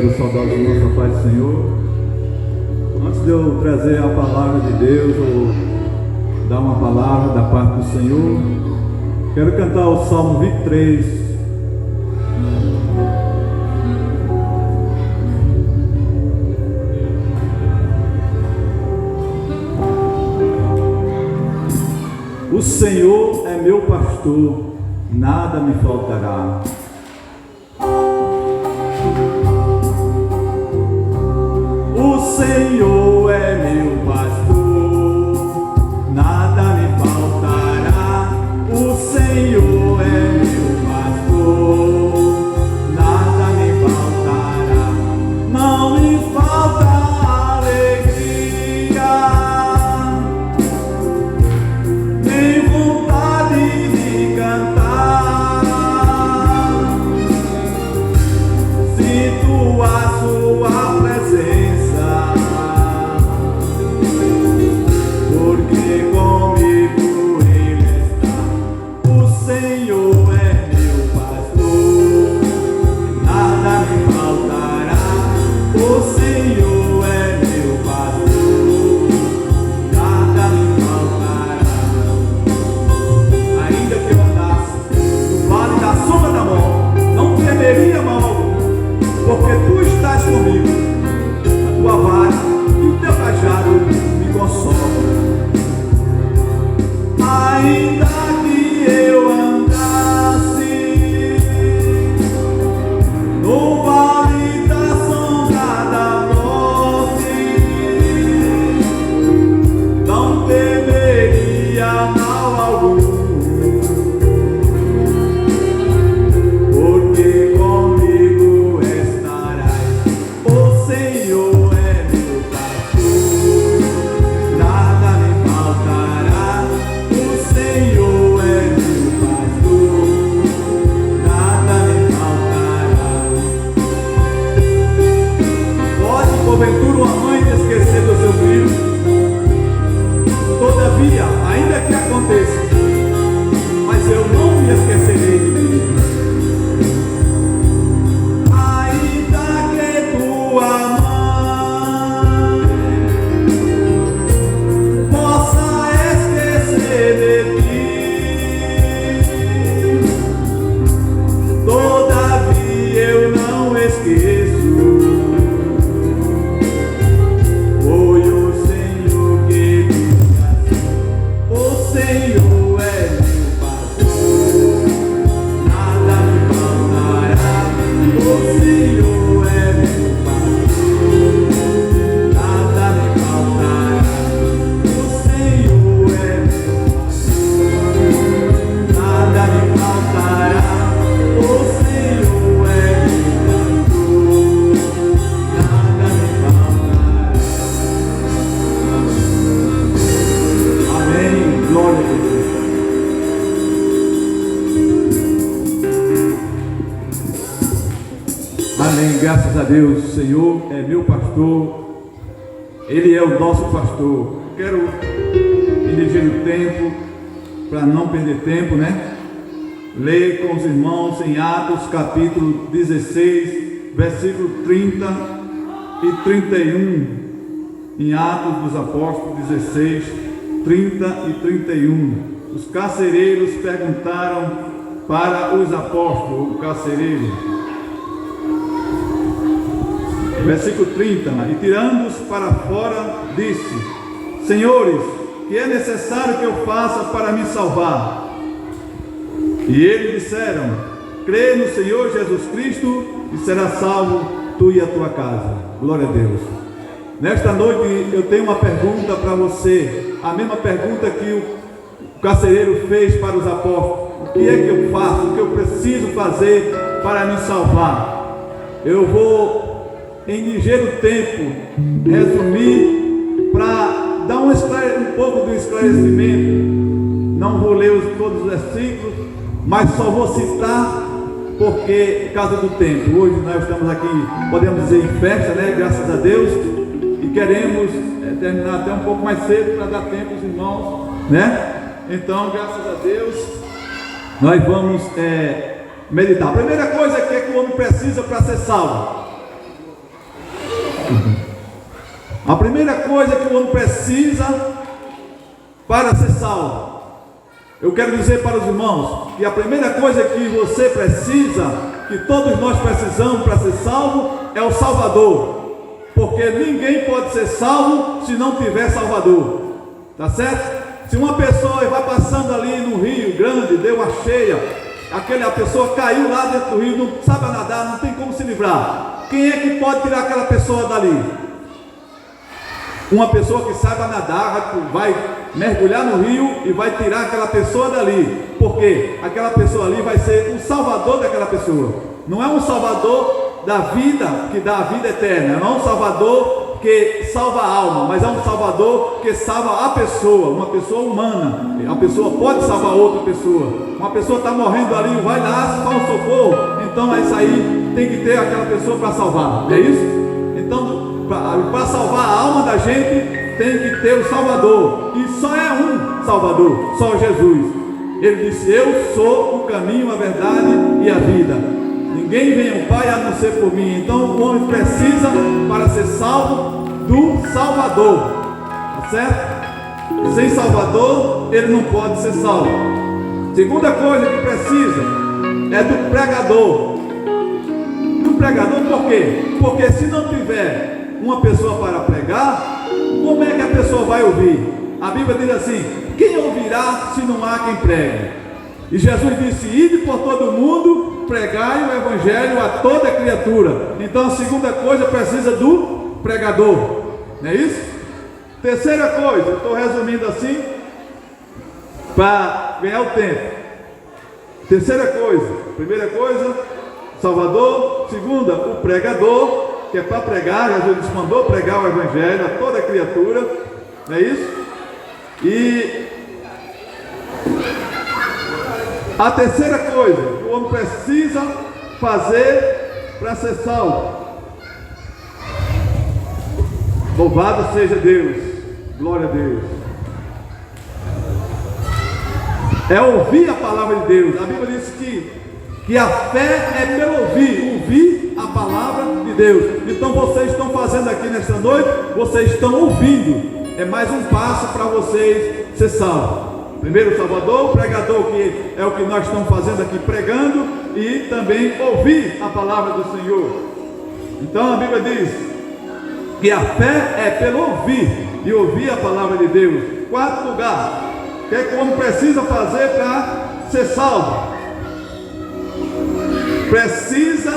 Quero saudar os irmãos da paz do Senhor. Antes de eu trazer a palavra de Deus, ou dar uma palavra da parte do Senhor, quero cantar o Salmo 23. O Senhor é meu pastor, nada me faltará. O Senhor é meu pastor, nada me faltará. O Senhor é meu pastor, nada me faltará. Não me falta alegria, nem vontade de cantar. Sinto a sua presença, porque comigo Ele está. O Senhor é meu pastor, nada me faltará. O Senhor é meu pastor, nada me faltará. Ainda que eu andasse no vale da sombra da morte, não temeria mal algum, porque Tu estás comigo. A Tua vara e o Teu cajado me consolam. Ainda que eu andasse no vale da sombra da morte, não temeria mal algum, porque comigo estarás. O Senhor é meu pastor, nada me faltará. O Senhor é meu pastor, nada me faltará. Pode, porventura, uma mãe esquecer do seu filho? Todavia, ainda que aconteça, mas eu não me esquecerei de mim. Ainda que tua mãe possa esquecer de ti, todavia eu não esqueço. Foi o Senhor que disse assim: o Senhor é meu pastor, nada me faltará. O Senhor é meu pastor, nada me faltará. O Senhor é meu pastor, nada me faltará. O Senhor é meu pastor, nada me faltará. Amém. Glória a Deus. Amém. Graças a Deus. O Senhor é meu pastor, Ele é o nosso pastor. Quero dirigir o tempo, para não perder tempo, né? Leia com os irmãos em Atos capítulo 16, versículo 30 e 31. Em Atos dos Apóstolos 16, 30 e 31. Os carcereiros perguntaram para os apóstolos, o carcereiro. Versículo 30. E tirando-os para fora, disse: Senhores, que é necessário que eu faça para me salvar? E eles disseram: crê no Senhor Jesus Cristo e serás salvo tu e a tua casa. Glória a Deus. Nesta noite eu tenho uma pergunta para você, a mesma pergunta que o carcereiro fez para os apóstolos: o que é que eu faço, o que eu preciso fazer para me salvar? Eu vou, em ligeiro tempo, resumir para dar um pouco do esclarecimento. Não vou ler todos os versículos, mas só vou citar porque, por causa do tempo. Hoje nós estamos aqui, podemos dizer, em festa, né? Graças a Deus, e queremos terminar até um pouco mais cedo para dar tempo aos irmãos, né? Então, graças a Deus, nós vamos meditar. A primeira coisa que o homem precisa para ser salvo: A primeira coisa que o homem precisa para ser salvo, eu quero dizer para os irmãos que a primeira coisa que você precisa, que todos nós precisamos para ser salvo, é o Salvador. Porque ninguém pode ser salvo se não tiver Salvador. Tá certo? Se uma pessoa vai passando ali no Rio Grande, deu uma cheia, a pessoa caiu lá dentro do rio, não sabe nadar, não tem como se livrar. Quem é que pode tirar aquela pessoa dali? Uma pessoa que saiba nadar vai mergulhar no rio e vai tirar aquela pessoa dali. Porque aquela pessoa ali vai ser o salvador daquela pessoa. Não é um salvador da vida, que dá a vida eterna. Não é um salvador que salva a alma, mas é um salvador que salva a pessoa, uma pessoa humana. A pessoa pode salvar outra pessoa. Uma pessoa está morrendo ali, vai lá, faz um socorro. Então é isso aí, tem que ter aquela pessoa para salvar, é isso? Então, para salvar a alma da gente, tem que ter o Salvador. E só é um Salvador, só Jesus. Ele disse: eu sou o caminho, a verdade e a vida. Ninguém vem ao Pai a não ser por mim. Então o homem precisa, para ser salvo, do Salvador. Tá certo? Sem Salvador, ele não pode ser salvo. Segunda coisa que precisa é do pregador. Do pregador por quê? Porque se não tiver uma pessoa para pregar, como é que a pessoa vai ouvir? A Bíblia diz assim: quem ouvirá se não há quem pregue? E Jesus disse: ide por todo mundo, pregai o evangelho a toda criatura. Então a segunda coisa precisa do pregador, não é isso? Terceira coisa, estou resumindo assim para ganhar o tempo. Terceira coisa, primeira coisa, Salvador. Segunda, o pregador, que é para pregar. Jesus nos mandou pregar o evangelho a toda criatura, não é isso? E a terceira coisa que o homem precisa fazer para ser salvo, louvado seja Deus, glória a Deus, é ouvir a palavra de Deus. A Bíblia diz que a fé é pelo ouvir a palavra de Deus. Então vocês estão fazendo aqui nesta noite, vocês estão ouvindo. É mais um passo para vocês ser salvos. Primeiro o Salvador, o pregador, que é o que nós estamos fazendo aqui, pregando, e também ouvir a palavra do Senhor. Então a Bíblia diz que a fé é pelo ouvir, e ouvir a palavra de Deus. Quarto lugar, o que é que o homem precisa fazer para ser salvo? Precisa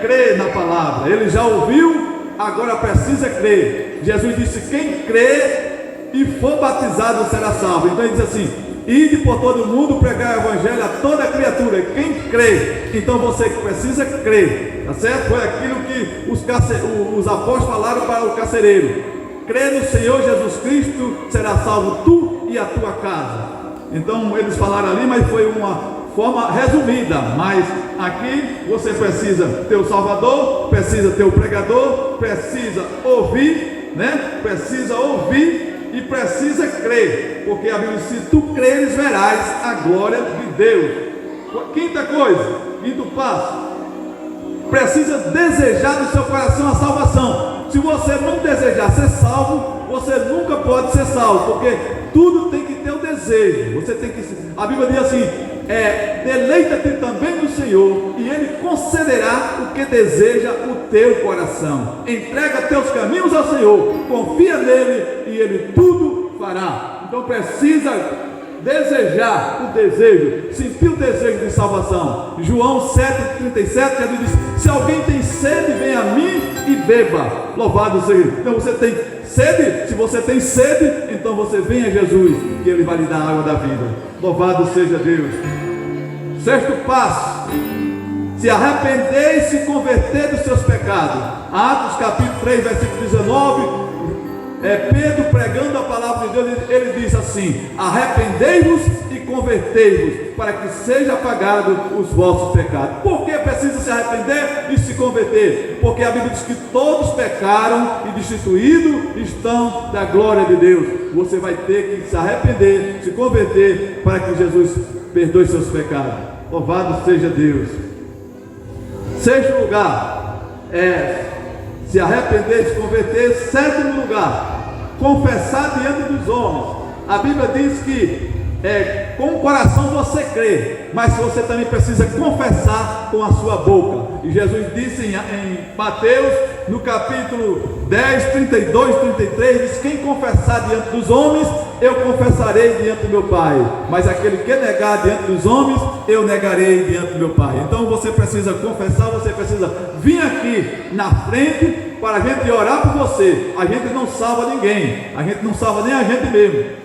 crer na palavra. Ele já ouviu, agora precisa crer. Jesus disse: quem crê e for batizado será salvo. Então ele diz assim: ide por todo mundo, pregar o evangelho a toda criatura. Quem crê, então você precisa crer, tá certo? Foi aquilo que os apóstolos falaram para o carcereiro: crê no Senhor Jesus Cristo, será salvo tu e a tua casa. Então eles falaram ali, mas foi uma forma resumida. Mas aqui você precisa ter o Salvador, precisa ter o pregador, precisa ouvir, né? Precisa ouvir e precisa crer, porque a Bíblia diz: se tu creres, verás a glória de Deus. Quinta coisa, quinto passo, precisa desejar no seu coração a salvação. Se você não desejar ser salvo, você nunca pode ser salvo, porque tudo tem que ter o desejo. Você tem que, a Bíblia diz assim: deleita-te também no Senhor, e Ele concederá o que deseja o teu coração. Entrega teus caminhos ao Senhor, confia nele e Ele tudo fará. Então precisa desejar o desejo, sentir o desejo de salvação. João 7,37, Jesus diz: se alguém tem sede, venha a mim e beba. Louvado seja. Então você tem sede? Se você tem sede, então você vem a Jesus, que Ele vai lhe dar a água da vida. Louvado seja Deus. Sexto passo: se arrepender e se converter dos seus pecados. Atos capítulo 3, versículo 19, Pedro pregando a palavra de Deus, ele diz assim: arrependei-vos e convertei-vos, para que seja apagado os vossos pecados. Por que precisa se arrepender e se converter? Porque a Bíblia diz que todos pecaram e destituídos estão da glória de Deus. Você vai ter que se arrepender, se converter, para que Jesus perdoe seus pecados. Louvado seja Deus. Sexto lugar, se arrepender, se converter. Sétimo lugar, confessar diante dos homens. A Bíblia diz que com o coração você crê, mas você também precisa confessar com a sua boca. E Jesus disse em Mateus, no capítulo 10, 32, 33, diz: quem confessar diante dos homens, eu confessarei diante do meu Pai, mas aquele que negar diante dos homens, eu negarei diante do meu Pai. Então você precisa confessar, você precisa vir aqui na frente para a gente orar por você. A gente não salva ninguém, a gente não salva nem a gente mesmo.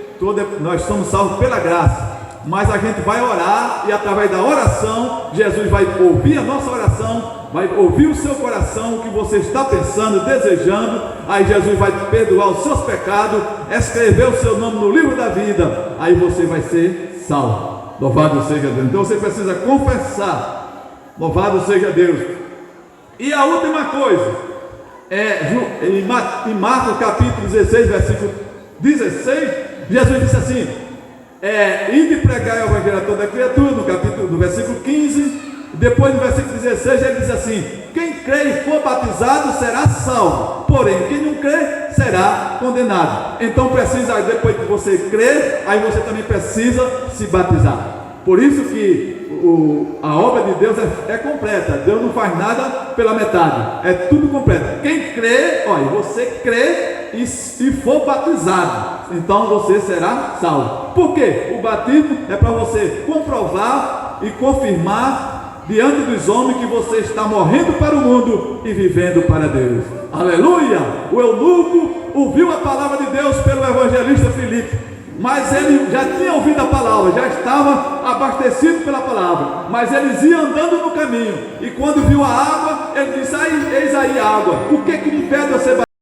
Nós somos salvos pela graça, mas a gente vai orar, e através da oração, Jesus vai ouvir a nossa oração, vai ouvir o seu coração, o que você está pensando, desejando. Aí Jesus vai perdoar os seus pecados, escrever o seu nome no livro da vida, aí você vai ser salvo. Louvado seja Deus. Então você precisa confessar. Louvado seja Deus. E a última coisa em Marcos capítulo 16, versículo 16, Jesus disse assim: ide pregar o evangelho a toda a criatura, no versículo 15. Depois no versículo 16 ele diz assim: quem crê e for batizado será salvo, porém quem não crê será condenado. Então precisa, depois que você crê, aí você também precisa se batizar. Por isso que a obra de Deus é completa. Deus não faz nada pela metade, é tudo completo. Quem crê, olha, você crê e for batizado, então você será salvo. Por quê? O batismo é para você comprovar e confirmar diante dos homens que você está morrendo para o mundo e vivendo para Deus. Aleluia! O eunuco ouviu a palavra de Deus pelo evangelista Filipe, mas ele já tinha ouvido a palavra, já estava abastecido pela palavra, mas eles iam andando no caminho, e quando viu a água, ele disse: eis aí a água, o que me impede de você